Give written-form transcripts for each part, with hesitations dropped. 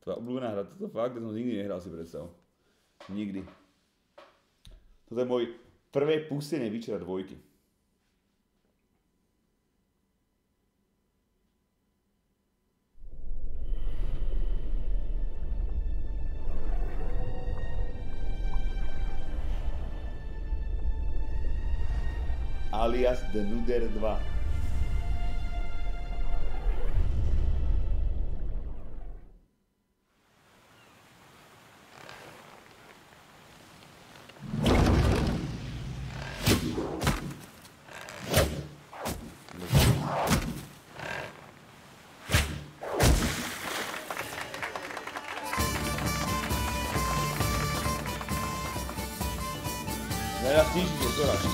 Tvoja obľúbená hra, toto fakt, som nikdy nehral, si predstav. Nikdy. Toto je môj prvé pustenie Witchera 2. Alias The Nuder 2. Teraz stížite, Zoraš.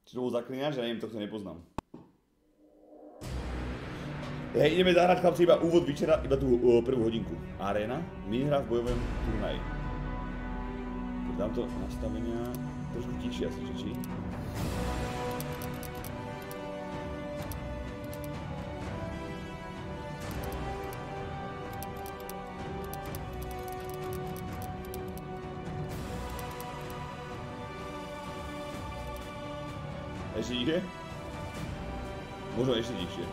Či to bol zaklinač? Ja neviem, tohto nepoznám. Hej, ideme zahrať, chlapci, iba úvod Witchera, iba tú prvú hodinku. Arena, minihra v bojovom turnaji. Dám to nastavenia trošku tichšie asi, či? Ešte tichšie? Možno ešte tichšie.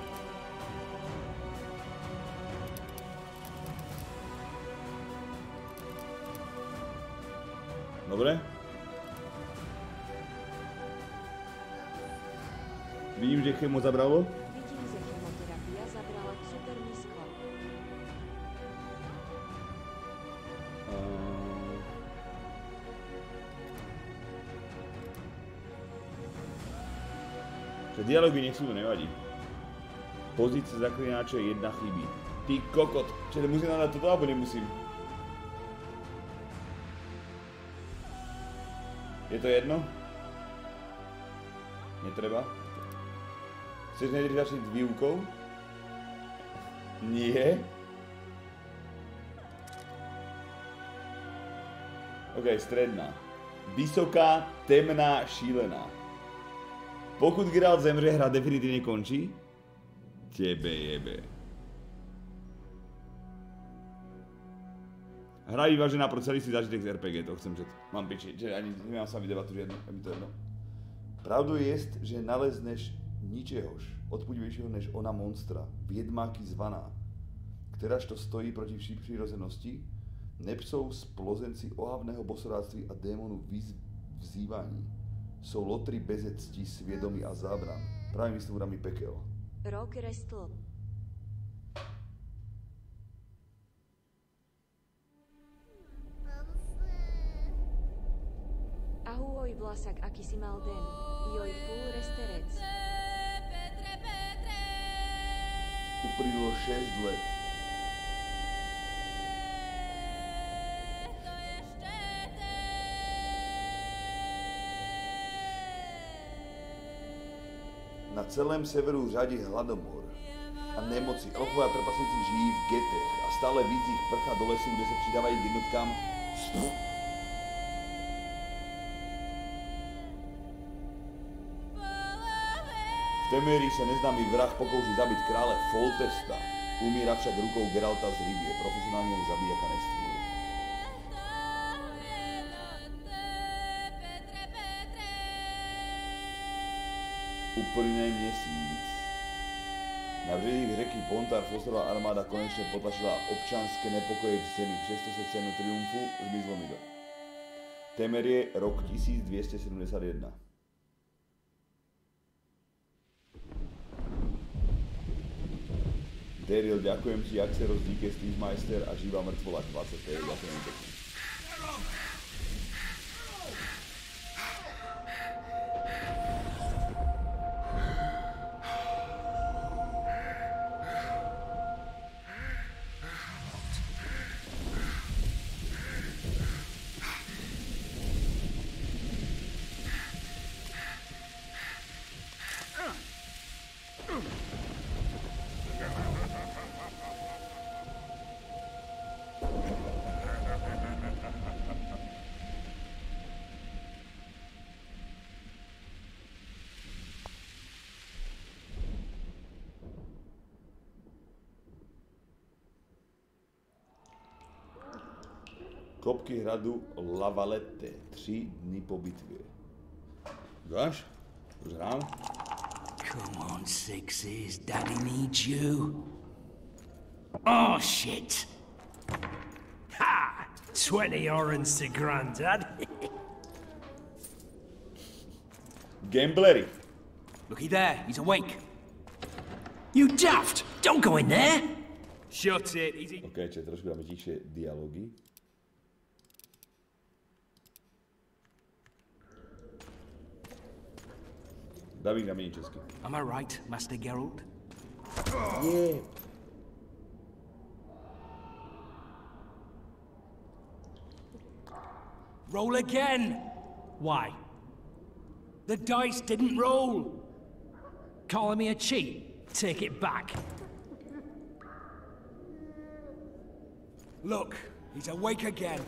Dobre. Vidím, že chemo zabralo. Vidím, že chemoterapia zabrala super nízko. Že dialógy nech sú, to nevadí. Pozícia zaklinača jedna chybí. Ty kokot, čiže musím nadať toto, alebo nemusím? Je to jedno? Netreba? Chceš nejdřív začít s výukou? Nie. OK, stredná. Vysoká, temná, šílená. Pokud Geralt zemře, hra definitívne končí. Tebe jebe. Hra je vyvážená pro celý si zážitek z RPG, to chcem, že mám piči, že ani nemám s vami debatu žiadnu, je mi to jedno. Pravdou jest, že nalezneš ničehož odpudivejšieho než ona monstra, viedmáky zvaná, kterážto stojí proti vší přirozenosti, nepsou splozenci ohavného bosoráctví a démonu vzývaní. Jsou lotry beze cti, svědomí a zábran, pravými stvůrami pekel. Rok Restl. Ahoj vlasak, aký si mal den. Joj, full resterec. Uplynulo 6 let. Na celém severu řadí hladomor a nemoci. Elfové a trpaslíci žijí v getech a stále víc jich prchá do lesu, kde se přidávají k jednotkám. V Temerii se neznámý vrah pokouší zabít krále Foltesta. Umírá však rukou Geralta z Rivie, profesionálního zabíjaka nestvůr. Uplyne měsíc. Na březích řeky Pontar Fosterová armáda konečně potlačila občanské nepokoje v zemi, přesto se cenu triumfu zmizlo mi do. Temerie, rok 1271. Daryl, ďakujem ti, jak se rozdíke Steve Meister a živá mŕtvola 20. Ďakujem pekne. Kopky hradu Lavalette, 3 dny po bitvě. Dáš? Už hrám? Come on, Sixes, Daddy needs you. Oh, shit! Ha! 20 orens to Grandad. Gamblery. Looky there, he's awake. You daft! Don't go in there! Shut it, he's... OK, čiže trošku dáme tichšie dialógy. Davík na méně česky. Am I right, Master Geralt? Yeah. Roll again! Why? The dice didn't roll! Calling me a cheat? Take it back. Look, he's awake again.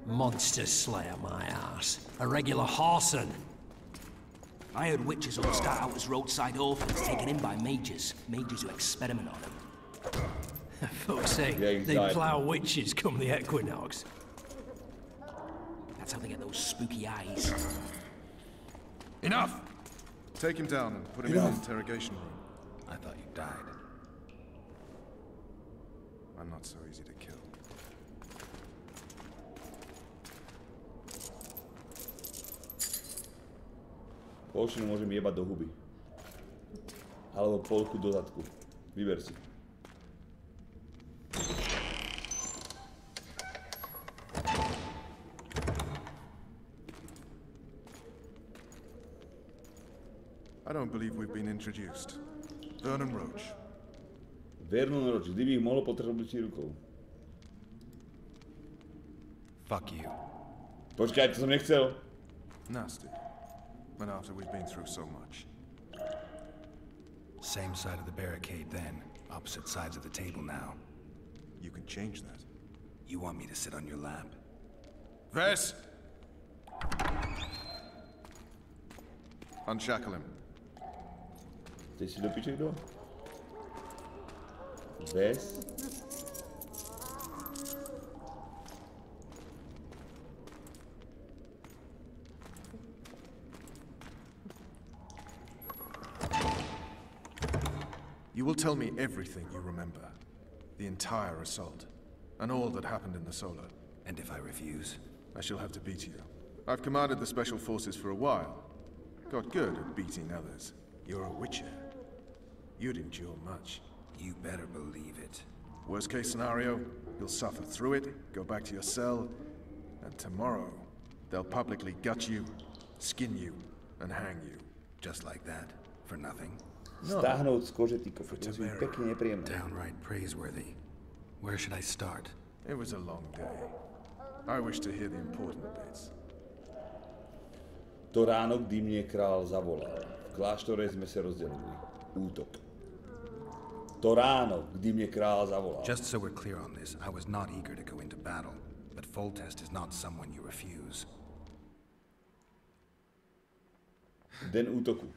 Monster Slayer, my ass. A regular whoreson. I heard witches all start out as roadside orphans taken in by mages. Mages who experiment on them. Fuck's sake, Yeah, they died. plough witches come the equinox. That's how they get those spooky eyes. Enough! Take him down and put him in the interrogation room. I thought you died. I'm not so easy to kill. Polšinu môžem jebať do huby. Alebo polku do zadku. Vyber si. I don't believe we've been introduced. Vernon Roach. Vernon Roach, kdyby ich mohol potrhnúť rukou. Fuck you. Počkaj, to som nechcel. Nasty. But after we've been through so much. Same side of the barricade then. Opposite sides of the table now. You can change that. You want me to sit on your lap? Ves! Unshackle him. Ty si do piče kdo? Ves? You will tell me everything you remember. The entire assault. And all that happened in the Solar. And if I refuse? I shall have to beat you. I've commanded the Special Forces for a while. Got good at beating others. You're a Witcher. You'd endure much. You better believe it. Worst case scenario, you'll suffer through it, go back to your cell, and tomorrow, they'll publicly gut you, skin you, and hang you. Just like that? For nothing? Stáhnout z kože, ty kokot, to je pekne nepríjemné. Downright praiseworthy. Where should I start? It was a long day. I wish to hear the important bits. To ráno, kdy mne král zavolal. V kláštore sme sa rozdelili. Útok. To ráno, kdy mne král zavolal. Just so we're clear on this, I was not eager to go into battle, but Foltest is not someone you refuse. Den útoku.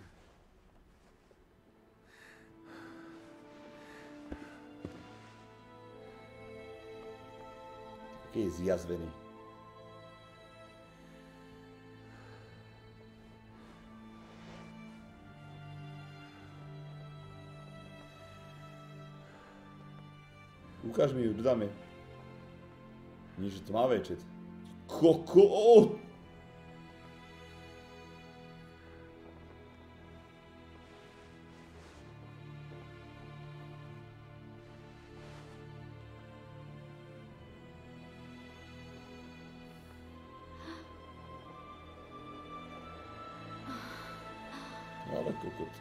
Aký je zjazvený. Ukáž mi ju, dodáme. Nič tmavé, čet. Koko! Ale kokot.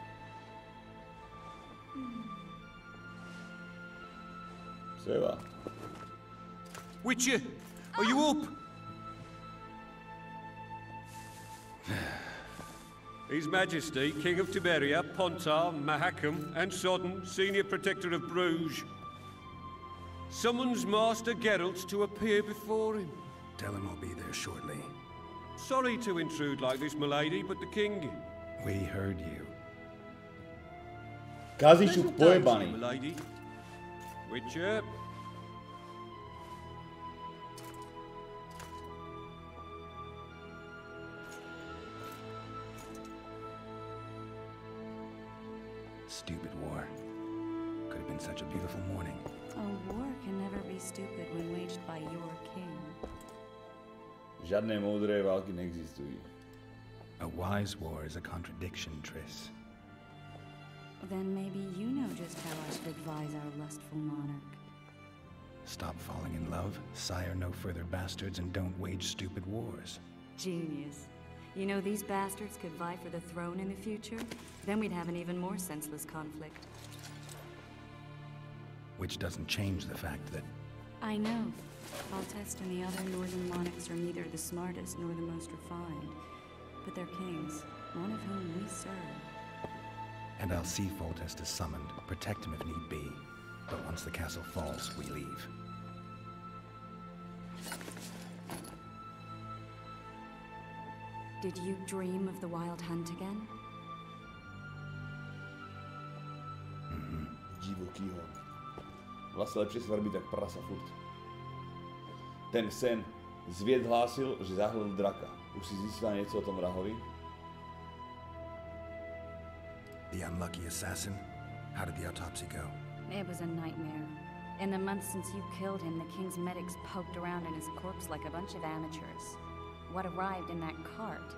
Seva. Witcher, are you up? His Majesty, King of Tiberia, Pontar, Mahakam, and Sodden, Senior Protector of Bruges, summons Master Geralt to appear before him. Tell him I'll be there shortly. Sorry to intrude like this, milady, but the king... We heard you. Kazičuk pojebaný. Milady. Witcher. Stupid war. Could have been such a beautiful morning. A war can never be stupid when waged by your king. Žiadne múdre války neexistujú. A wise war is a contradiction, Triss. Then maybe you know just how I should advise our lustful monarch. Stop falling in love, sire no further bastards, and don't wage stupid wars. Genius. You know, these bastards could vie for the throne in the future? Then we'd have an even more senseless conflict. Which doesn't change the fact that... I know. Foltest and the other northern monarchs are neither the smartest nor the most refined. But they're kings, one of whom we serve. And I'll see Foltest is summoned, protect him if need be. But once the castle falls, we leave. Did you dream of the Wild Hunt again? Divoký hon. Vlastne lepšie sa tak prasa furt. Ten sen Zvied hlásil, že zahlil draka. Už si zistila niečo o tom vrahovi? The unlucky assassin? How did the autopsy go? It was a nightmare. In the months since you killed him, the king's medics poked around in his corpse like a bunch of amateurs. What arrived in that cart?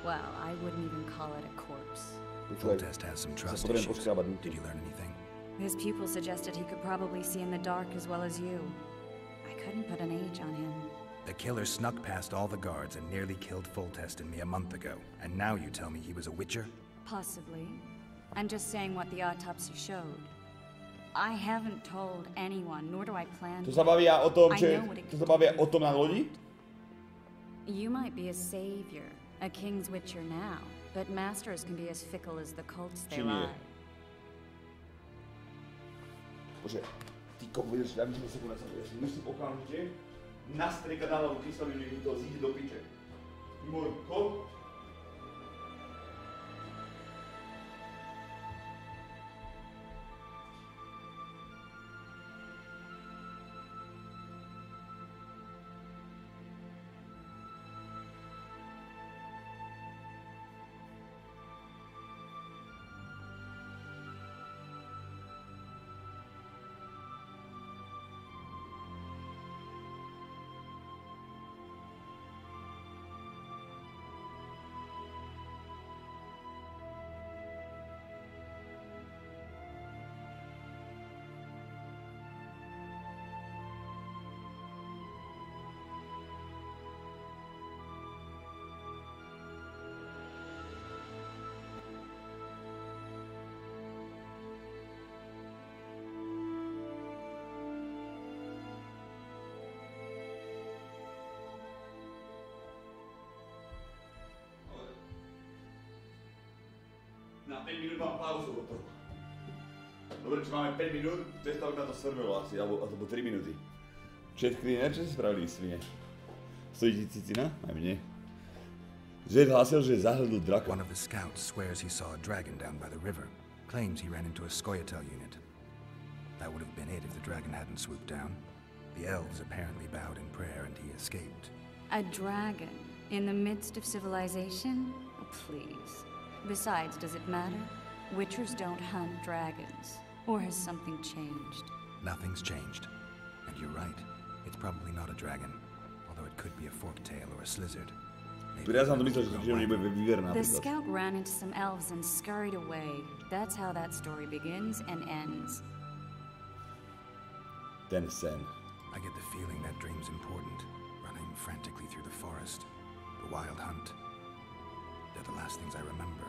Well, I wouldn't even call it a corpse. Foltest has some trust issues. Did you learn anything? His pupil suggested he could probably see in the dark as well as you. I couldn't put an age on him. The killer snuck past all the guards and nearly killed Foltest and me a month ago. And now you tell me he was a witcher? Possibly. I'm just saying what the autopsy showed. I haven't told anyone, nor do I plan To sa bavia o tom, že... I know what it To sa bavia o tom na lodi? You might be a savior, a king's witcher now, but masters can be as fickle as the cults they Či nie? lie. Bože, ty kovíš, ja myslím, sekundu, ja si musím okamžite nastriekať na hlavu krystalinu, nech mi to zíde do piče. Mojko. Na 5 minút mám pauzu od toho. Dobre, či máme 5 minút, predstav na to servero asi, alebo 3 minúty. Chat cleaner, čo si spravili svine? Stojí ti cicina? Aj mne. Zed hlásil, že zahľadil draka. One of the scouts swears he saw a dragon down by the river. Claims he ran into a Skoyatel unit. That would have been it if the dragon hadn't swooped down. The elves apparently bowed in prayer and he escaped. A dragon in the midst of civilization? Oh, please. Besides, does it matter? Witchers don't hunt dragons. Or has something changed? Nothing's changed. And you're right. It's probably not a dragon. Although it could be a forktail or a slizzard. Ja som to myslel, že nebude vyverná. The scout ran into some elves and scurried away. That's how that story begins and ends. Ten sen. I get the feeling that dream's important. Running frantically through the forest. The wild hunt. They're the last things I remember.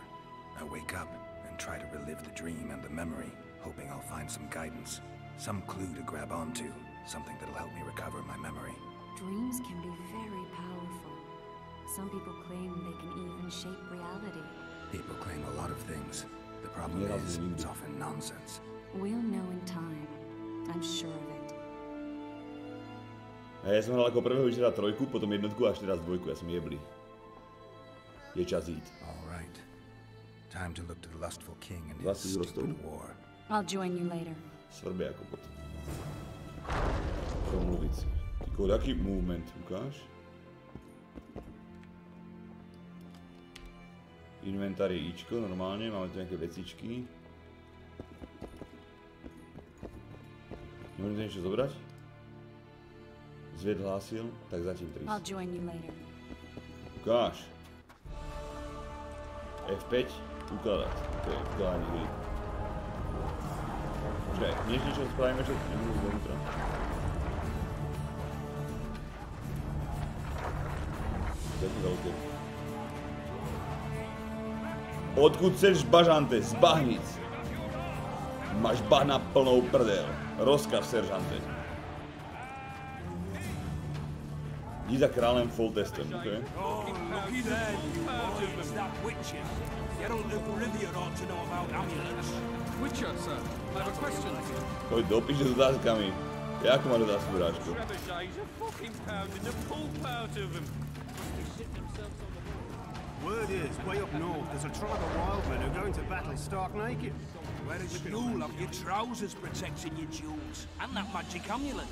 I wake up and try to relive the dream and the memory, hoping I'll find some guidance, some clue to grab onto, something that'll help me recover my memory. Dreams can be very powerful. Some people claim they can even shape reality. People claim a lot of things. The problem is, it's often nonsense. We'll know in time. I'm sure of it. A ja som hral ako prvého večera 3, potom 1 až teraz 2, ja som jeblý. Je čas ísť. All right. Time to look to the lustful king and his stupid war. I'll join you later. Svrbia ako potom. Čo mluviť si? Tyko, taký movement ukáž? Inventár je ičko, normálne, máme tu nejaké vecičky. Nemôžem to niečo zobrať? Zvied hlásil, tak zatím 3. I'll join you later. Ukáž. F5, ukladať. To je vkladanie hry. Počkaj, než niečo spravíme, čo nebudú zvonútra. To je veľké. Odkud chceš, bažante? Z bahnic. Máš bahna plnou prdel. Rozkaz, seržante. Jdi za králem Foltestem, okej? Oh, looky there, you boys, that witcher. Geralt of Rivia ought to know about amulets. Witcher, sir, I have a question. Choď do piče s otázkami. Ako máš otázku, bráčko? Trebuchets are fucking pounding the pulp out of them. Word is, way up north, there's a tribe of wildmen who are going to battle stark naked. Whereas you'll have your trousers protecting your jewels, and that magic amulet.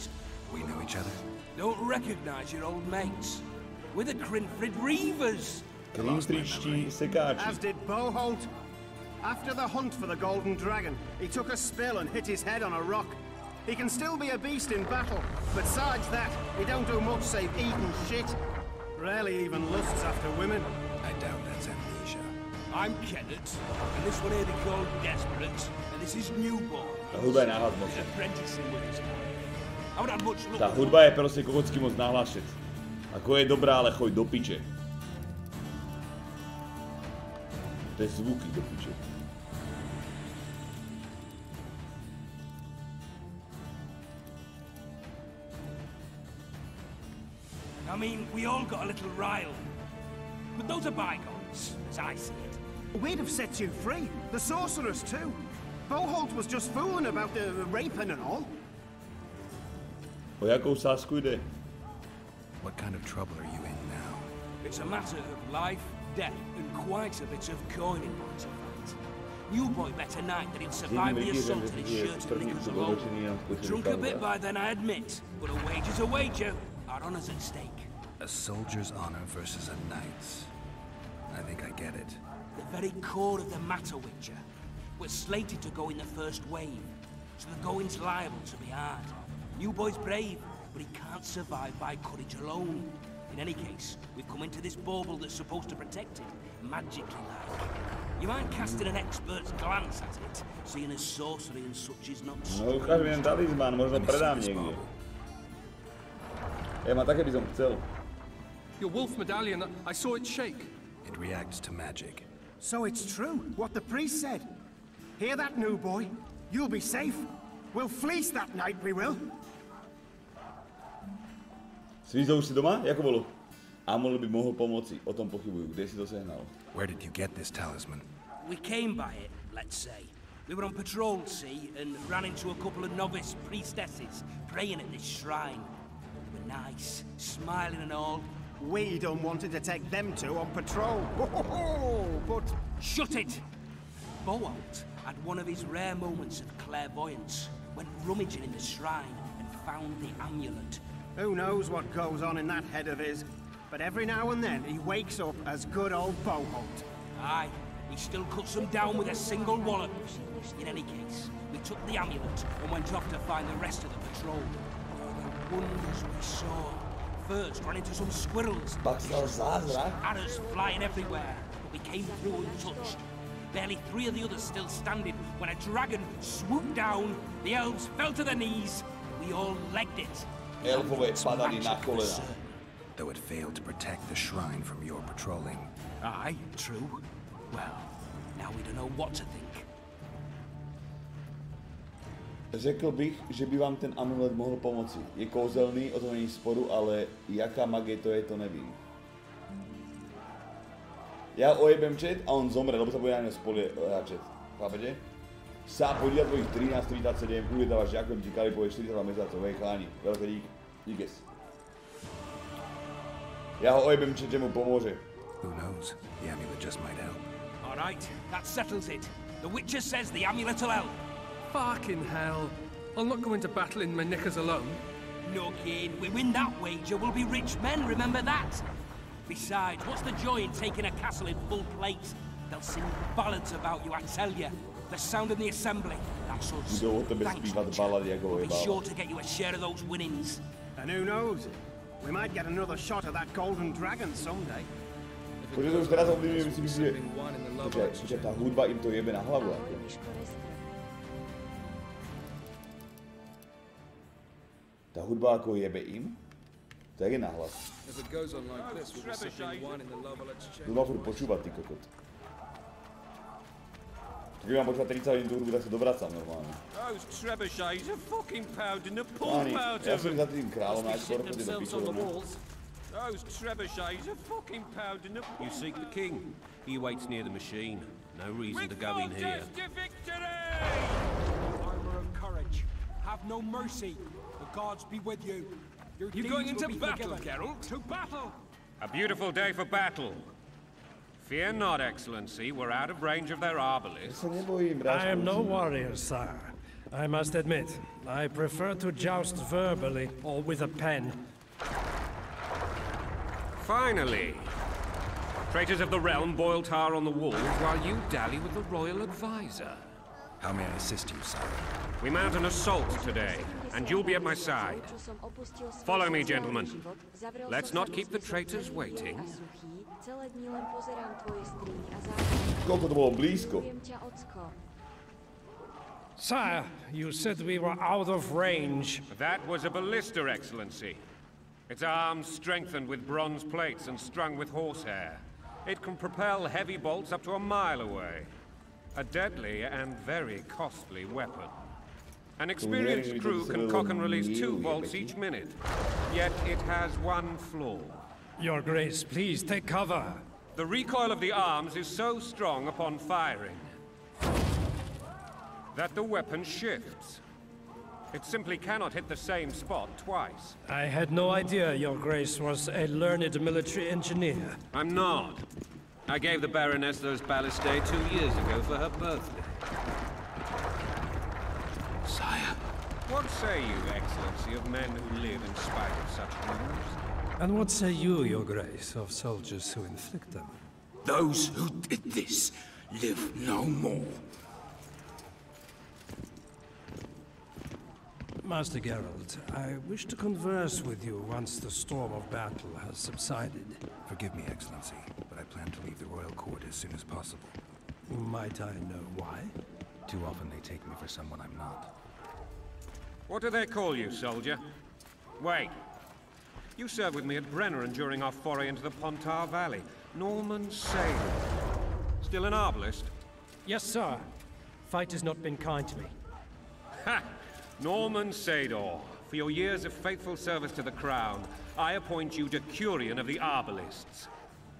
We know each other. Don't recognize your old mates. We're the Crinfrid Reavers. Crinfridští sekáči. As did Boholt. After the hunt for the Golden Dragon, he took a spill and hit his head on a rock. He can still be a beast in battle, but besides that, he don't do much save eat and shit. Rarely even lusts after women. I doubt that's amnesia. I'm Kenneth, and this one here they call Desperate, and this is Newborn. Tá hudba je náhlas moc. Apprenticing with his man. I would have much luck. Tá hudba je proste kokocky moc nahlas šet. Ako je dobrá, ale choď do piče. To je zvuky do piče. I mean, we all got a little riled. But those are bygones, as I see it. We'd have set you free. The sorceress too. Boholt was just fooling about the raping and all. O jakou sásku jde? What kind of trouble are you in now? It's a matter of life, death, and quite a bit of coin in point of fact. New boy bet tonight that he'd survive the assault in his shirt and knickers alone. Drunk a bit by then, I admit, but a wager's a wager. Our honor's at stake. A soldier's honor versus a knight's. I think I get it. The very core of the matter, Witcher. We're slated to go in the first wave, so the going's liable to be hard. New boy's brave, but he can't survive by courage alone. In any case, we've come into this bauble that's supposed to protect it, magically like. You mind casting an expert's glance at it, seeing as sorcery and such is not so. No, ukáž mi ten talizmán, možno predám niekde. Ja ma také by som chcel. Your wolf medallion, I saw it shake. It reacts to magic. So it's true, what the priest said. Hear that, new boy? You'll be safe. We'll fleece that night, we will. Svízo už si doma? Jako bolo? Amul by mohol pomoci, o tom pochybujú. Kde si to sehnal? Where did you get this talisman? We came by it, let's say. We were on patrol, see, and ran into a couple of novice priestesses praying at this shrine. They were nice, smiling and all. We don't wanted to take them two on patrol. But... Shut it! Boholt had one of his rare moments of clairvoyance, went rummaging in the shrine and found the amulet. Who knows what goes on in that head of his? But every now and then he wakes up as good old Boholt. Aye, he still cuts them down with a single wallop. In any case, we took the amulet and went off to find the rest of the patrol. Oh, the wonders we saw. First ran into some squirrels. Arrows flying everywhere, but we came through untouched. Barely 3 of the others still standing when a dragon swooped down. The elves fell to their knees. We all legged it. Elfové padali na kolena. Though it failed to protect the shrine from your patrolling. Aye, true. Well, now we don't know what to think. Řekl bych, že by vám ten amulet mohl pomoci. Je kouzelný, o tom není sporu, ale jaká magie to je, to nevím. Ja ojebem chat a on zomre, lebo sa bude na ňo spoliehať chat. Chápete? Sa podíľa tvojich 13, 37, ujedávaš ďakujem ti Kali, povieš 42 mesiacov, hej chláni, veľké dík, díkes. Ja ho ojebem chat, že mu pomôže. Who knows? The amulet just might help. Alright, that settles it. The Witcher says the amulet will help. Fucking hell. I'll not go into battle in my knickers alone. No kid, we win that wager, we'll be rich men, remember that? Besides, what's the joy in taking a castle in full plate? They'll sing ballads about you, I tell you. The sound in the assembly, that's us. Thanks, Witcher. We'll be sure to get you a share of those winnings. And who knows? We might get another shot at that golden dragon someday. Protože to už teraz ovlivňuje, myslím si, že tá hudba im to jebe na hlavu. Tá hudba ako jebe im? To je nahlas. To má furt počúvať, ty kokot. Keď mám počúvať 30 hodín tú hudbu, tak sa dovracam normálne. Páni, ja som za tým kráľom najskôr, chodí do pičovne. Those trebuchets are fucking pounding the... You seek the king. He waits near the machine. No reason to go in here. To victory! Armor of courage. Have no mercy. The gods be with you. You're going into battle, Geralt? To battle! A beautiful day for battle. Fear not, Excellency. We're out of range of their arbalists. I am no warrior, sire. I must admit, I prefer to joust verbally or with a pen. Finally! Traitors of the realm boil tar on the walls while you dally with the royal advisor. How may I assist you, sire? We mount an assault today, and you'll be at my side. Follow me, gentlemen. Let's not keep the traitors waiting. Koľko to bolo blízko. Sire, you said we were out of range. That was a ballista, Excellency. Its arms strengthened with bronze plates and strung with horsehair. It can propel heavy bolts up to a mile away. A deadly and very costly weapon. An experienced crew can cock and release 2 bolts each minute. Yet it has one flaw. Your Grace, please take cover. The recoil of the arms is so strong upon firing that the weapon shifts. It simply cannot hit the same spot twice. I had no idea Your Grace was a learned military engineer. I'm not. I gave the Baroness those ballistae 2 years ago for her birthday. Sire. What say you, Excellency, of men who live in spite of such wounds? And what say you, Your Grace, of soldiers who inflict them? Those who did this live no more. Master Geralt, I wish to converse with you once the storm of battle has subsided. Forgive me, Excellency, but I plan to leave the royal court as soon as possible. Might I know why? Too often they take me for someone I'm not. What do they call you, soldier? Wait. You served with me at Brenneran during our foray into the Pontar Valley. Norman Sailor. Still an arbalist? Yes, sir. Fight has not been kind to me. Ha! Norman Sador, for your years of faithful service to the Crown, I appoint you Decurion of the Arbalists.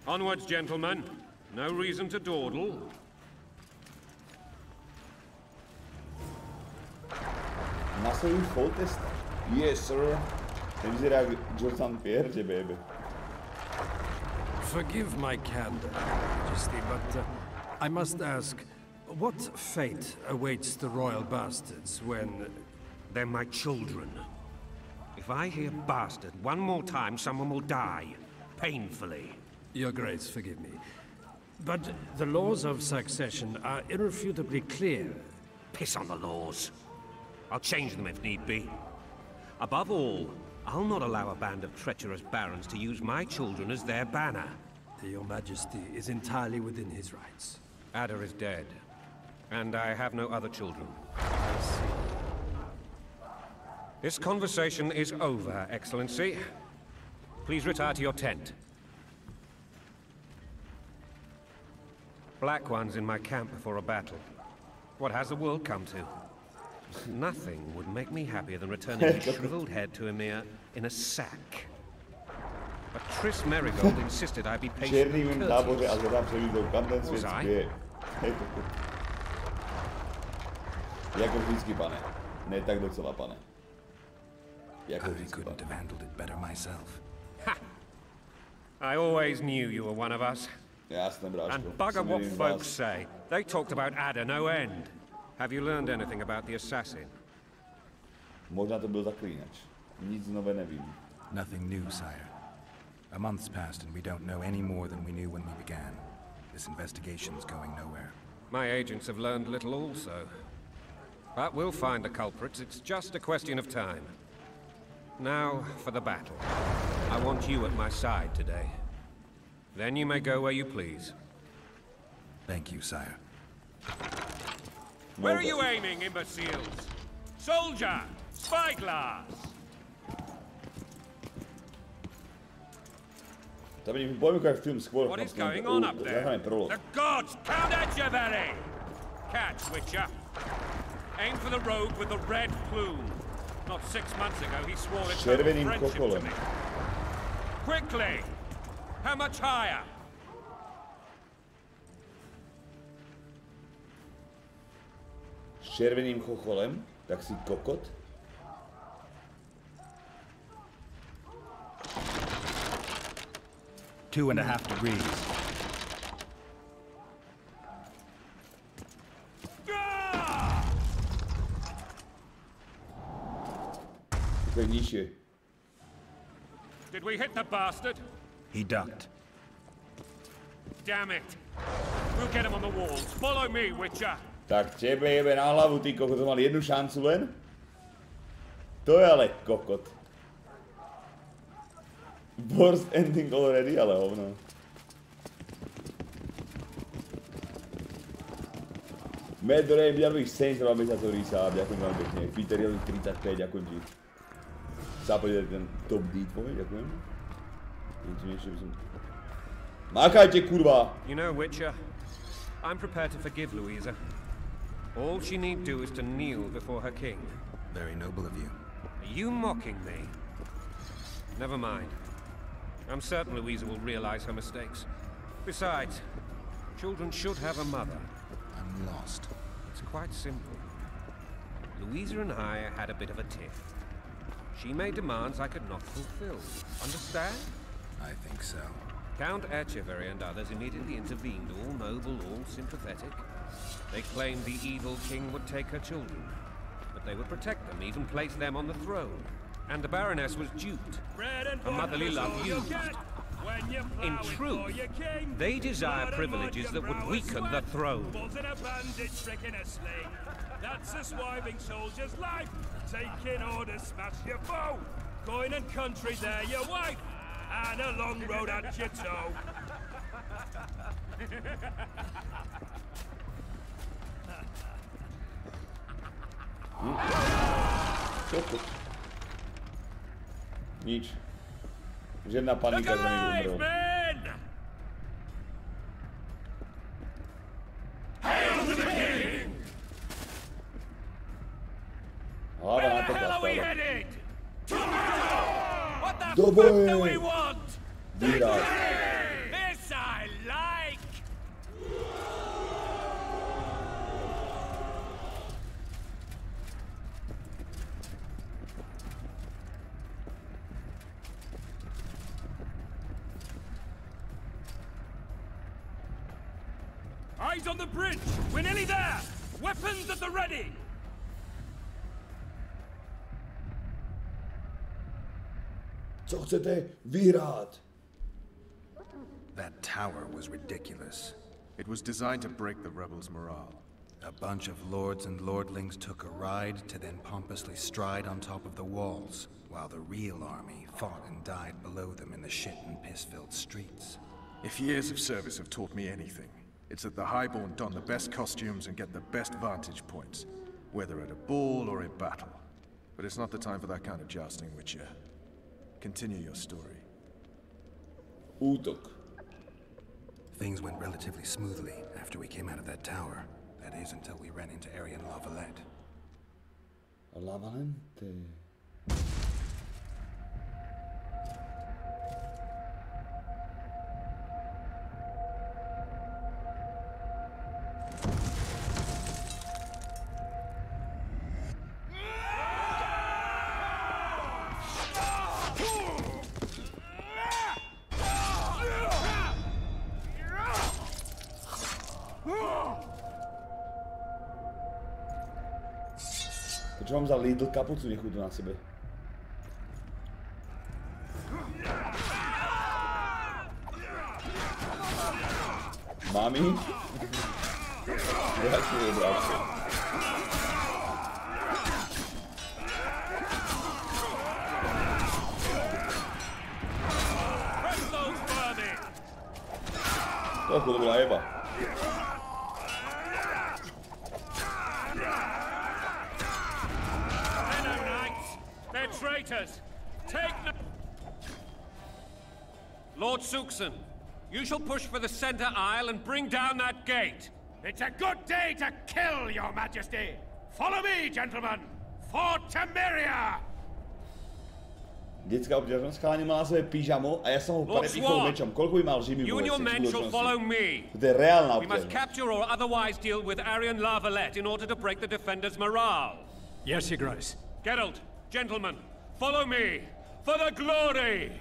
Onwards, gentlemen. No reason to dawdle. Nasledujúci full test? Yes, sir. Ten vyzerá jak Jordan Pierre, baby. Forgive my candor, Majesty, but I must ask, what fate awaits the royal bastards when... They're my children. If I hear bastard one more time, someone will die. Painfully. Your Grace, forgive me. But the laws of succession are irrefutably clear. Piss on the laws. I'll change them if need be. Above all, I'll not allow a band of treacherous barons to use my children as their banner. Your Majesty is entirely within his rights. Ada is dead, and I have no other children. I see. This conversation is over, Excellency. Please retire to your tent. Black ones in my camp before a battle. What has the world come to? Nothing would make me happier than returning his shriveled head to Emir in a sack. But Triss Merigold insisted I be patient and courteous. Was I? Jako vždycky, pane. Ne tak docela, pane. I couldn't have handled it better myself. Ha! I always knew you were one of us. Jasne, bráško. And bugger what folks say. They talked about Ada no end. Have you learned anything about the assassin? Možná to byl zaklínač. Nic nové nevím. Nothing new, sire. A month's passed and we don't know any more than we knew when we began. This investigation's going nowhere. My agents have learned little also. But we'll find the culprits. It's just a question of time. Now, for the battle. I want you at my side today. Then you may go where you please. Thank you, sire. Where are you aiming, imbeciles? Soldier! Spyglass! What is going on up there? The gods! Count Echeverry! Catch, Witcher. Aim for the rogue with the red plume. Not 6 months ago, he swore eternal friendship to me. Quickly! How much higher? S červeným chocholem? Tak si kokot? Two and a half degrees. Did we hit the bastard? He ducked. Damn it. We'll get him on the walls. Follow me, Witcher. Tak tebe jebe na hlavu, ty kokot, to mal jednu šancu len. To je ale kokot. Worst ending already, ale hovno. Mad Ray, ďakových 70 mesačov Risa, ďakujem veľmi pekne. Peter 35, ďakujem ti. Zapojte ten top D tvoj, ďakujem. Makajte, kurva! You know, Witcher, I'm prepared to forgive Louisa. All she need do is to kneel before her king. Very noble of you. Are you mocking me? Never mind. I'm certain Louisa will realize her mistakes. Besides, children should have a mother. I'm lost. It's quite simple. Louisa and I had a bit of a tiff. She made demands I could not fulfill. Understand? I think so. Count Etcheverry and others immediately intervened, all noble, all sympathetic. They claimed the evil king would take her children, but they would protect them, even place them on the throne. And the Baroness was duped, her motherly love used. In truth, they desire privileges that would weaken the throne. That's a swiving soldier's life. Taking orders, smash your foe. Going and country, there your wife. And a long road at your toe. Nič. Žiadna panika, že mi umrel. Hlava na to stále. Do boje! Výraz. This I like. Eyes on the bridge! We're nearly there! Weapons at the ready! Co chcete vyhrát? That tower was ridiculous. It was designed to break the rebels' morale. A bunch of lords and lordlings took a ride to then pompously stride on top of the walls, while the real army fought and died below them in the shit and piss-filled streets. If years of service have taught me anything, it's that the Highborn don the best costumes and get the best vantage points, whether at a ball or in battle. But it's not the time for that kind of jousting, Witcher. Continue your story. Útok. Things went relatively smoothly after we came out of that tower. That is, until we ran into Arian La Valette. La Valente. Čo mám za Lidl kapucu nechutnú na sebe? Mami? Ďakujem, bratče. Toľko dobrá jeba. Traitors! Take no... Lord Suxon, you shall push for the center aisle and bring down that gate. It's a good day to kill, your majesty. Follow me, gentlemen. For Temeria! Detská obťažnosť, chalani mal na sebe pyžamo a ja som ho parepichol mečom. Koľko by mal žimy you and your men shall follow me. To je reálna obťažnosť. We must capture or otherwise deal with Arian La Valette in order to break the defenders' morale. Yes, Your Grace. Geralt, gentlemen, follow me, for the glory!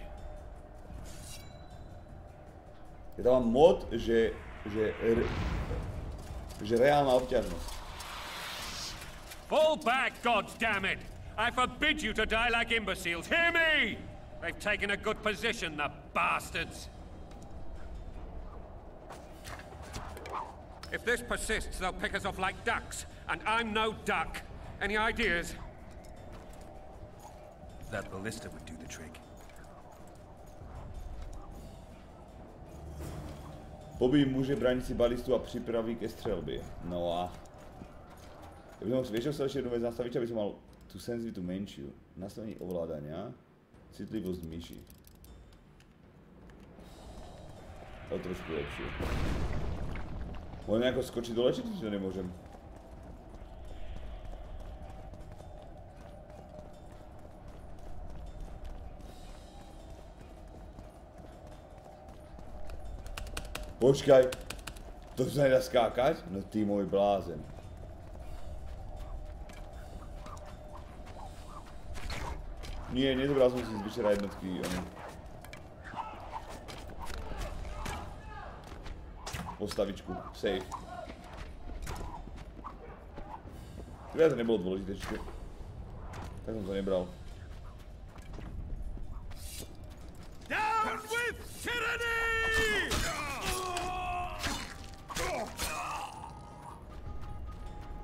Ja tam mám mod, že reálna obťažnosť. Fall back, goddammit! I forbid you to die like imbeciles. Hear me! They've taken a good position, the bastards. If this persists, they'll pick us off like ducks, and I'm no duck. Any ideas? That ballista would do the trick. Bobby může bránit si balistu a připraví ke střelbě. No a... Vieš, čo sa ešte jednu vec nastaviť, aby som mal tú senzitivitu menšiu. Nastavenie ovládania, citlivosť myši. To je trošku lepšie. Môžem nejako skočiť dole, či to nemôžem? Počkaj, to sa nedá skákať? No ty môj blázen. Nie, nezobral som si z večera jednotky, postavičku, save. Teda to nebolo dôležité, čiže... Tak som to nebral. Down with tyranny!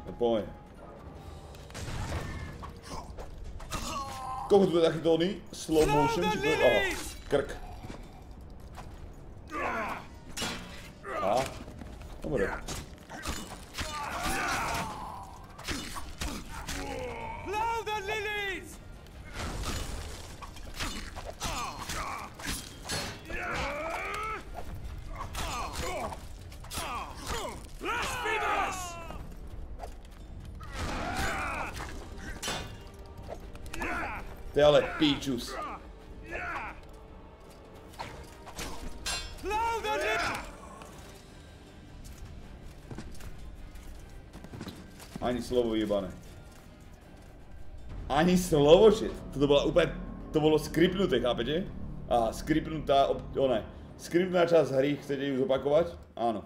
No poďme. Koho tu je taký tóny? Slow motion, či to je? Aha, krk. Aha, dobre. Blow the lilies! Blasphemous! To je ale píčus. Ani slovo jebané. Ani slovo, že? Toto bola úplne... To bolo skripnuté, chápete? Aha, skripnutá... Skripnutá časť hry, chcete ju zopakovať? Áno.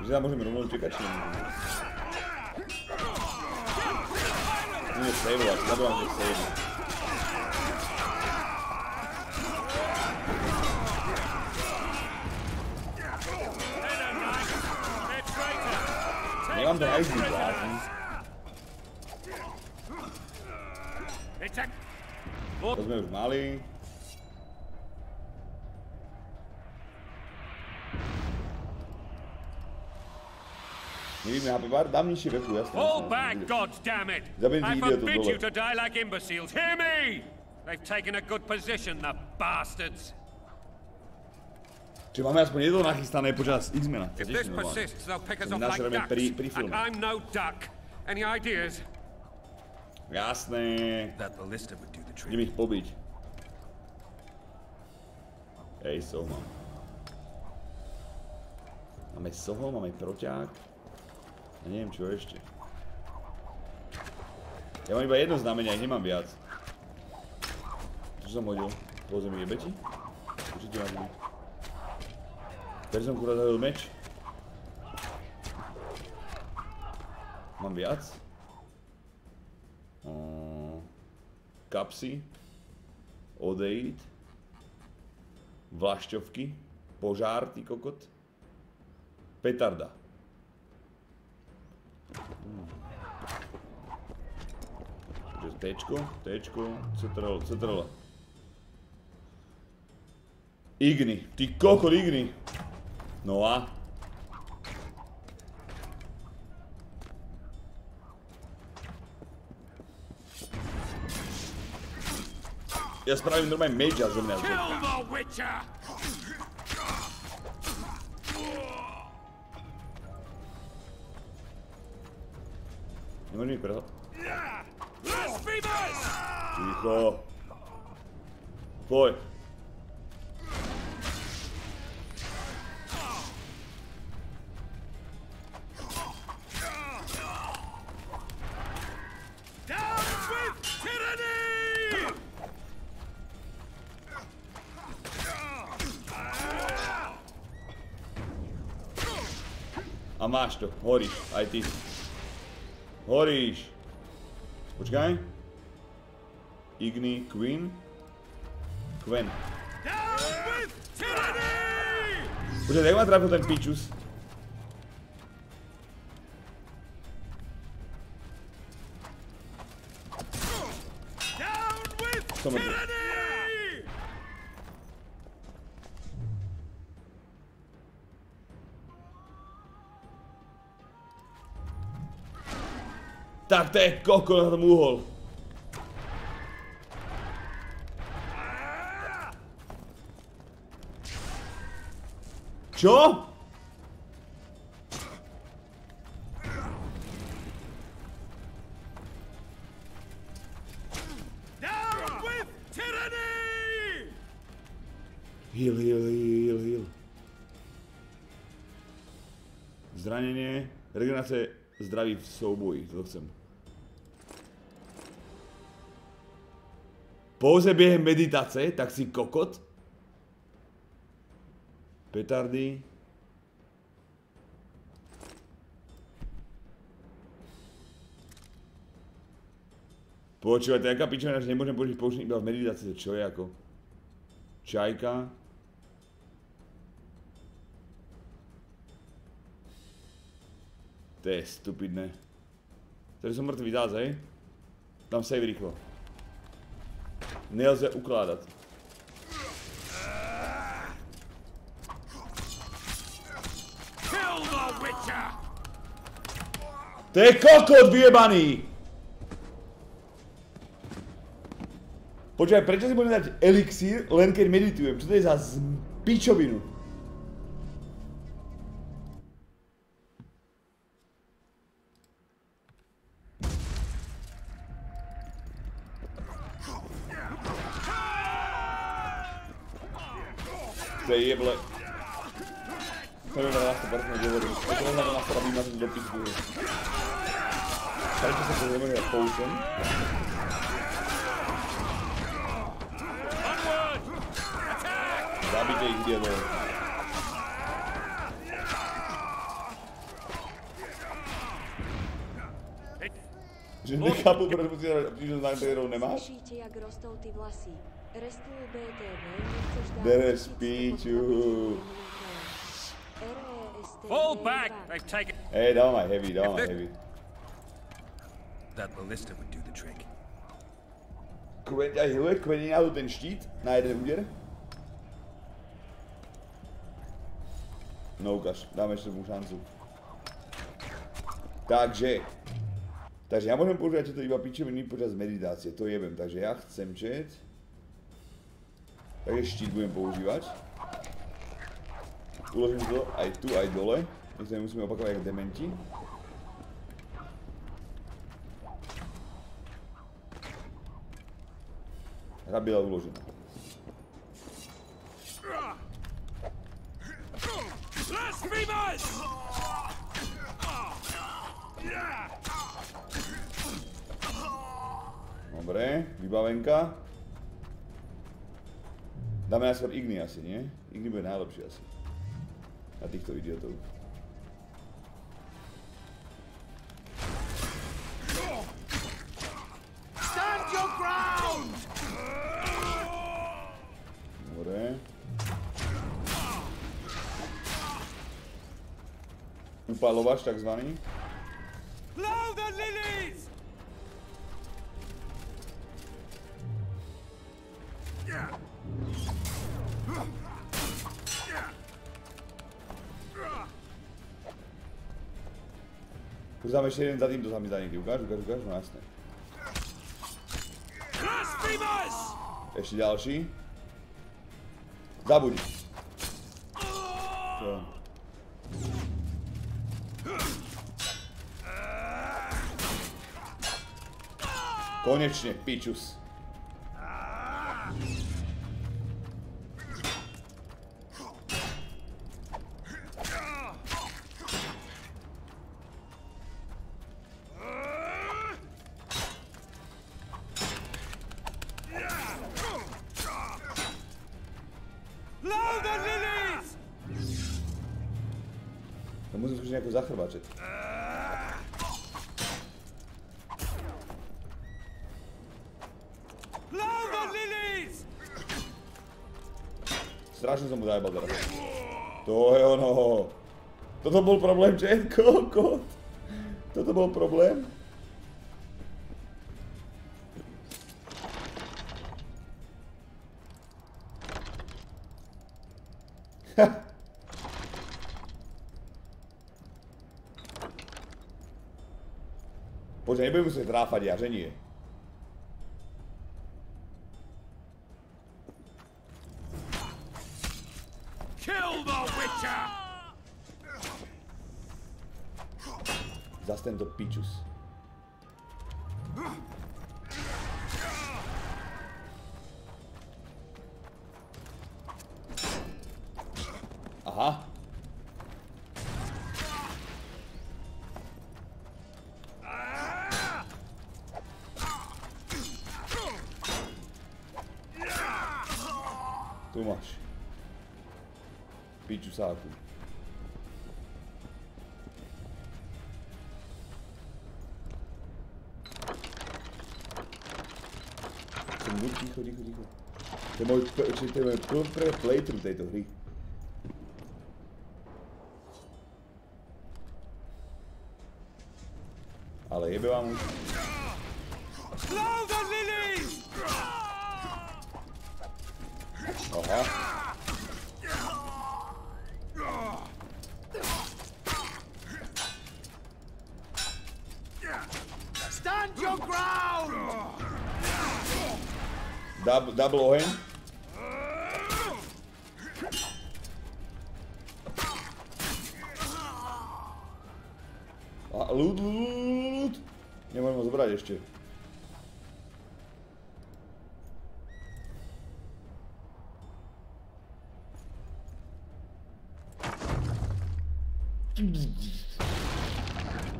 Že môžeme rovno čekať, či nemôžeme. Môžeme saveovať, zabudám, že save. Nemám ten aj zlý blázen. To sme už mali. Nevím, HP bar, dám nižší veku, jasné. Fall back, goddammit! I forbid you to die like imbeciles. Hear me! They've taken a good position, the bastards. Čiže máme aspoň jedno nachystané počas X-mena. If this persists, they'll pick us off like ducks, and I'm no duck. Any ideas? Jasné. That ballista would do the trick. Idem ich pobiť. Ej, soho mám. Máme soho, máme proťák. A neviem čo ešte. Ja mám iba jedno znamenie, aj nemám viac. Čo som hodil? Po zemi jebe ti? Určite má zemi. Teraz som kurát hodil meč. Mám viac? Kapsy. Odejít. Vlašťovky. Požár, ty kokot. Petarda. Téčko, CTRL. Igni, ty kokot Igni. No a? Ja spravím normálne major zo mňa. Kill the Witcher! Nemôžem ich prehľad. Blasphemous! Ticho. Poď. Down with tyranny! A máš to, horíš, aj ty. Horíš. Počkaj. Igni, Queen. Quen. Počkaj, jak ma trafil ten pičus? Som mŕtvy. Tak to je koko na tom úhol. Čo? Heal. Zranenie, regenerácie zdraví v souboji, to chcem. Pouze během meditace, tak si kokot. Petardy. Počúvajte, jaká pičovina, že nemôžem použiť iba v meditácii, čo je ako? Čajka. To je stupidné. Takže som mŕtvý dás, hej? Dám save rýchlo. Nelze ukládat. To je kokot vyjebaný! Počkaj, prečo si môžem dať elixír, len keď meditujem? Čo to je za pičovinu? To je jeble. Neviem, ale nás to partner hovorím. To je na nás teda vymažiť do pizdu. Prečo sa to nemôže dať potion? Zabite ich dielov. Že nechápu, prečo musí dať obtížnosť na ktorou nemáš? Slyšíte, jak rostou ty vlasy. Restul BTV, nechceš dát... Bereš píču. Fall back! They've taken... Hej, dávam aj heavy. That ballista would do the trick. Quen ťa healuje, Quen náhodou ten štít na jeden úder. No ukáž, dáme ešte mu šancu. Takže ja môžem používať tieto iba pičoviny počas meditácie, to jebem, takže ja chcem chat. Takže štít budem používať. Uložím to aj tu, aj dole. Nech sa nemusíme opakovať jak dementi. Hra byla uložená. Dobre, vybavenka. Dáme najskôr Igni asi, nie? Igni bude najlepšie asi. Na týchto idiotov. Stand your ground! Dobre. Upalovač takzvaný. Blow the lilies! Už dáme ešte jeden za týmto sa mi zdá niekde. Ukáž, no jasné. Ešte ďalší. Zabuď. Čo? Konečne, pičus. nebezpečne ako zachrbačet. Strašne som mu zajebal teraz. To je ono. Toto bol problém, chat, kokot. Toto bol problém. Bože, nebudem musieť tráfať ja, že nie? Zas tento pičus. Aha. Tu máš. Pičusáku. Ticho. To je môj prvé playthrough tejto hry. Ale jebe vám už. Aha. Stand your ground! Double oheň. A loot. Nemôžem ho zobrať ešte.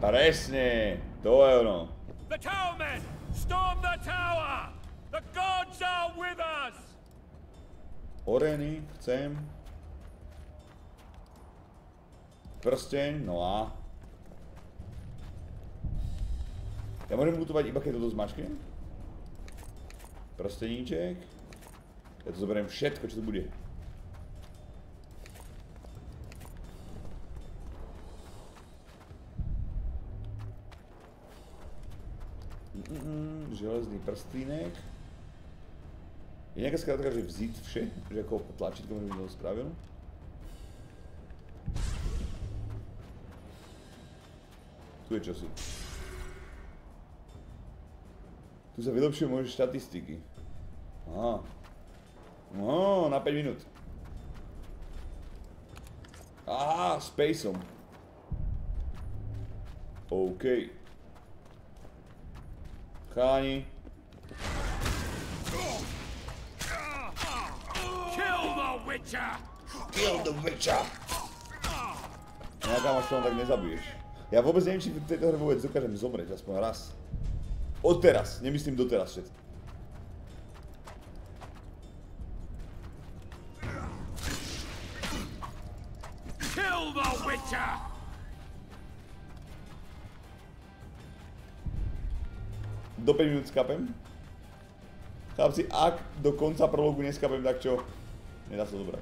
Presne, to je ono. The towermen! Storm the tower! The gods are with us! Oreny, chcem. Prsteň, no a... Ja môžem lutovať iba keď toto zmačknem? Prsteníček. Ja to zoberiem všetko, čo tu bude. Železný prstínek. Je nejaká skrátka, že vzít vše? Že ako tlačítko môžem to spravil? Tu je čosi. Tu sa vylepšujú moje štatistiky. Aha. No, na 5 minút. Aha, spaceom. OK. Cháni. Kill the Witcher! Nejaká máš to tak nezabiješ. Ja vôbec neviem, či v tejto hre vôbec dokážem zomrieť, aspoň raz. Odteraz, nemyslím doteraz všetko. Kill the Witcher! Do 5 minút skapem. Chlapci, ak do konca prologu neskapem, tak čo? Nedá sa zobrať.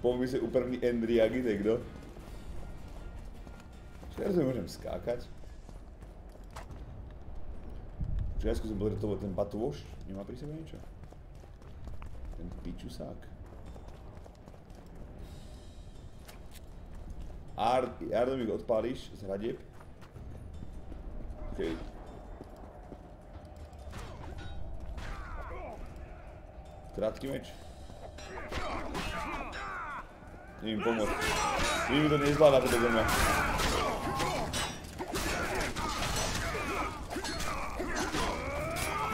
Pomôžu si úplný endriagy, tak kdo? Čiže ja môžem skákať. Čiže ja skúsim podretovať ten batôž. Nemá pri sebe niečo? Ten pičusák. Jardomík odpálíš z hradieb. OK. Krátky meč. Nevím pomôcť. Vy mi to nezvládate do mňa.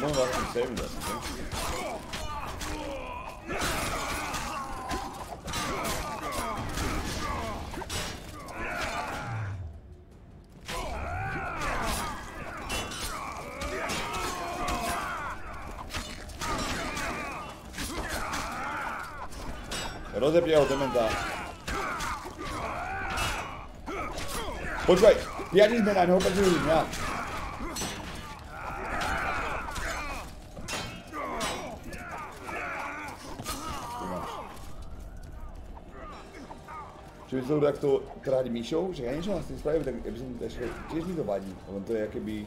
Môžem vlastne save asi, ne? Rozepne ho dementa. Počúvaj, 5 sme na ňoho, prečo ľudí mňa. Čiže by som to takto kráť myšou, že ja niečo na s tým spravím, tak by som tiež mi to vadí. Len to je akéby...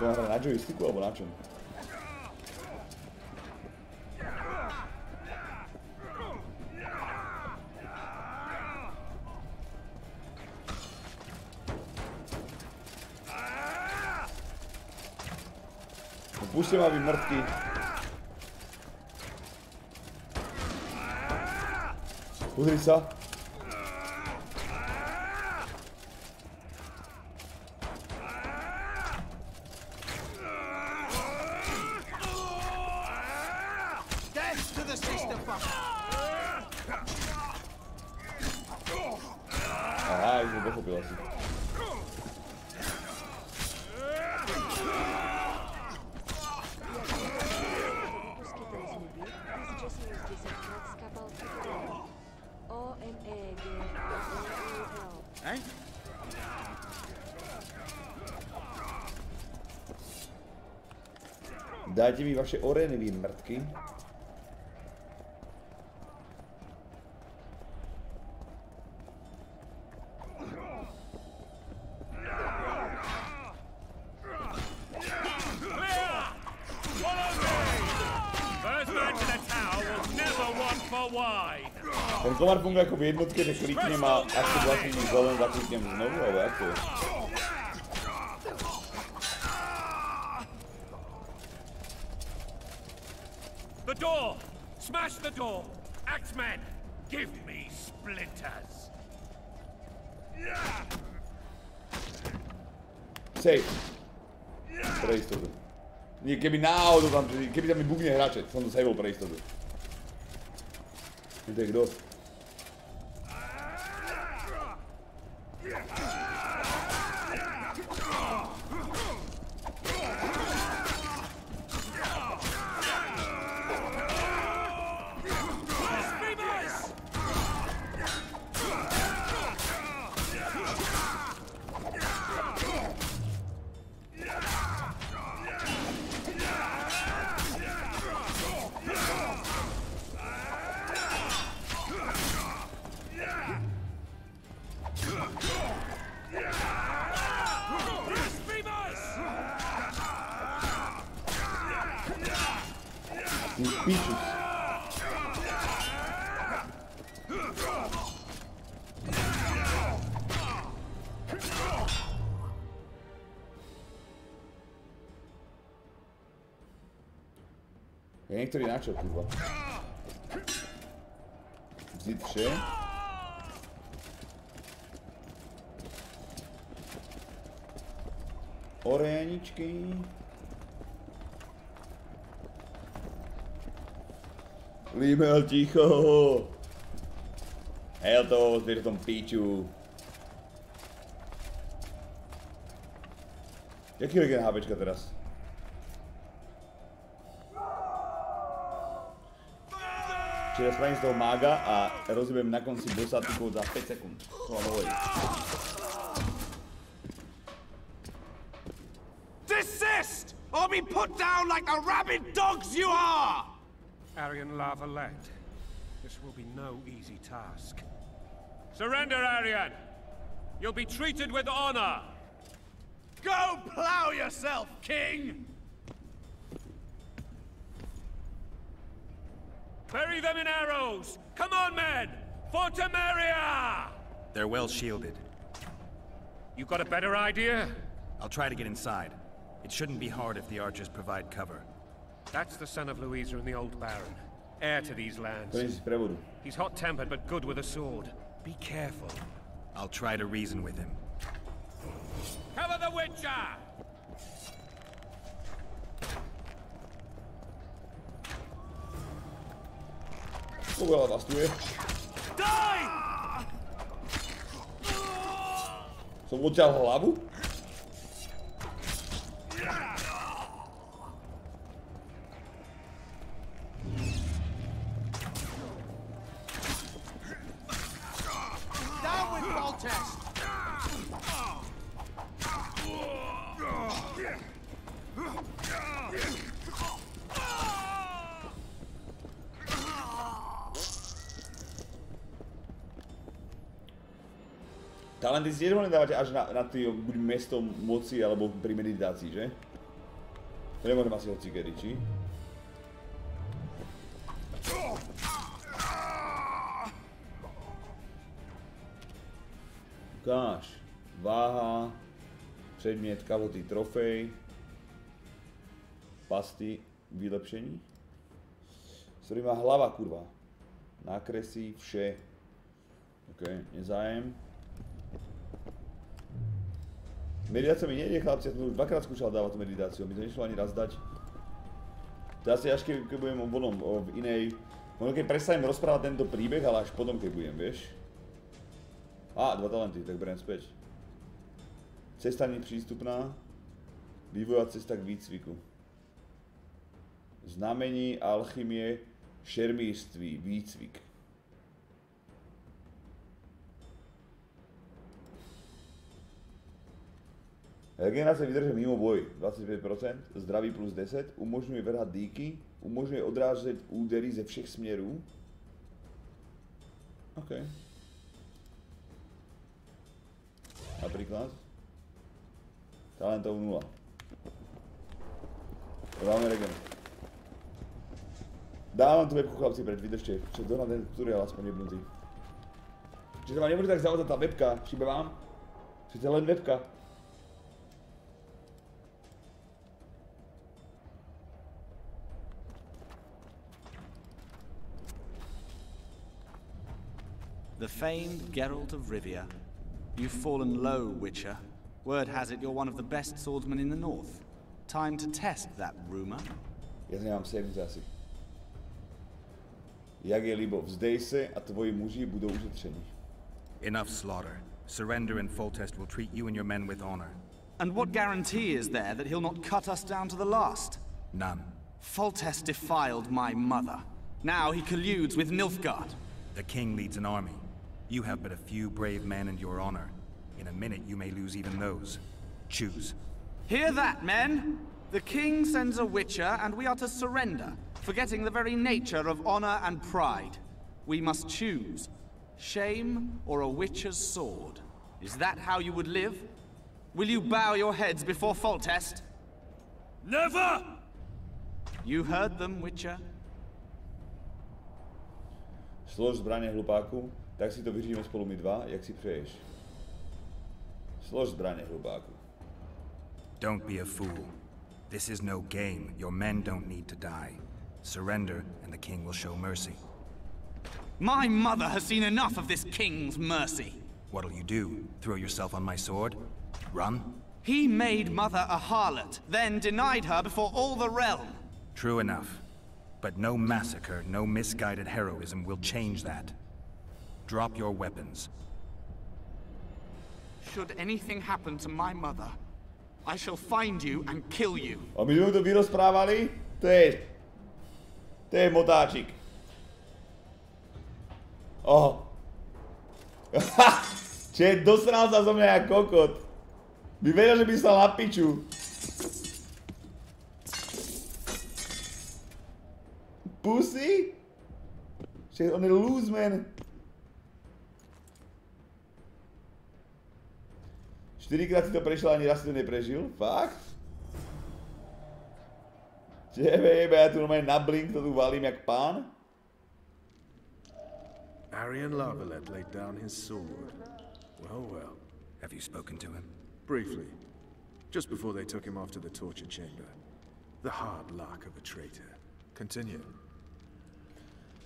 To má hra na joysticku alebo na čom? Pušte ma, vy mŕtky. Pozri sa. Aha, už ho pochopil asi. Dajte mi vaše orény, vy mŕtky. Ten komar funguje ako v jednotke, že kliknem a ak to vlastne zelen, zakliknem znovu, alebo jak to je? The door! Smash the door! Axemen! Give me splinters! Safe. Pre istotu. Nie, keby náhodou tam, keby tam mi bukne hrače, som to saveol pre istotu. To je kdo? Bichos. Je niektorý načo, kurva. Vzít vše. Oréničky. Límel, ticho! Hej to, zbiež v tom píču. Jaký regen HPčka teraz? Čiže ja spravím z toho mága a rozjebujem na konci bossa typov za 5 sekúnd. To vám hovorím. Desist! Or be put down like the rabid dogs you are! Arian Lavalette, this will be no easy task. Surrender, Arian! You'll be treated with honor! Go plow yourself, King! Bury them in arrows! Come on, men! For Temeria! They're well shielded. You got a better idea? I'll try to get inside. It shouldn't be hard if the archers provide cover. That's the son of Louisa and the old Baron. Heir to these lands. He's hot-tempered but good with a sword. Be careful. I'll try to reason with him. Cover the Witcher! Veľa vás tu je. Die! Som odťahol hlavu? Foltest! Talenty si tiež mohli dávať až na tie buď mesto moci, alebo pri meditácii, že? To nemôžem asi hocikedy, či? Ukáž. Váha. Predmiet, kavoty, trofej. Pasty, vylepšení. Ktorý má hlava, kurva. Nákresy, vše. OK, nezájem. Meditácia mi nejde, chlapci, ja som to už dvakrát skúšal dávať tú meditáciu, mi to nešlo ani raz dať. To asi až keď budem v inej... Možno keď prestanem rozprávať tento príbeh, ale až potom keď budem, vieš. Á, 2 talenty, tak beriem späť. Cesta nepřístupná. Vývojová cesta k výcviku. Znamení, alchymie, šermírství, výcvik. Regenerácia vydrží mimo boj 25%, zdraví plus 10, umožňuje vrhať dýky, umožňuje odrážet údery ze všech směrů. OK. Napríklad. Talentov 0. Dáme regen. Dávam tu webku, chlapci, vydržte. Před dohnat ten tutoriál aspoň jebnutý. Čiže vám nemôže tak zavodať tá webka, šíbe vám? Čiže to je len webka. The famed Geralt of Rivia. You've fallen low, Witcher. Word has it you're one of the best swordsmen in the north. Time to test that rumor. Ja nemám savings asi. Jak je libo, vzdej se a tvoji muži budou ušetření. Enough slaughter. Surrender and Foltest will treat you and your men with honor. And what guarantee is there that he'll not cut us down to the last? None. Foltest defiled my mother. Now he colludes with Nilfgaard. The king leads an army. You have but a few brave men and your honor. In a minute, you may lose even those. Choose. Hear that, men? The king sends a witcher, and we are to surrender, forgetting the very nature of honor and pride. We must choose. Shame or a witcher's sword. Is that how you would live? Will you bow your heads before Foltest? Never! You heard them, Witcher. Slož zbraně, hlupáku, tak si to vyřídíme spolu my dva, jak si přeješ. Slož zbraně, hlupáku. Don't be a fool. This is no game. Your men don't need to die. Surrender, and the king will show mercy. My mother has seen enough of this king's mercy. What'll you do? Throw yourself on my sword? Run? He made mother a harlot, then denied her before all the realm. True enough. But no massacre, no misguided heroism will change that. Drop your weapons. Should anything happen to my mother, I shall find you and kill you. A my sme to vyrozprávali? To je motáčik. Oho. Čiže dosral sa zo mňa jak kokot. By vedel, že by stal na piču. Pussy? Čiže on je loose, man. 4-krát si to prešiel, ani raz si to neprežil? Fakt? Jebe, ja tu normálne na blink to tu valím jak pán. Arian Lavalette laid down his sword. Well, well. Have you spoken to him? Briefly. Just before they took him off to the torture chamber. The hard luck of a traitor. Continue.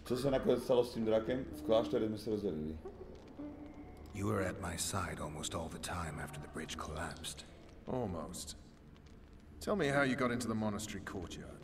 Co sa nakoniec stalo s tým drakem? V kláštore sme sa rozdelili. You were at my side almost all the time after the bridge collapsed. Almost. Tell me how you got into the monastery courtyard.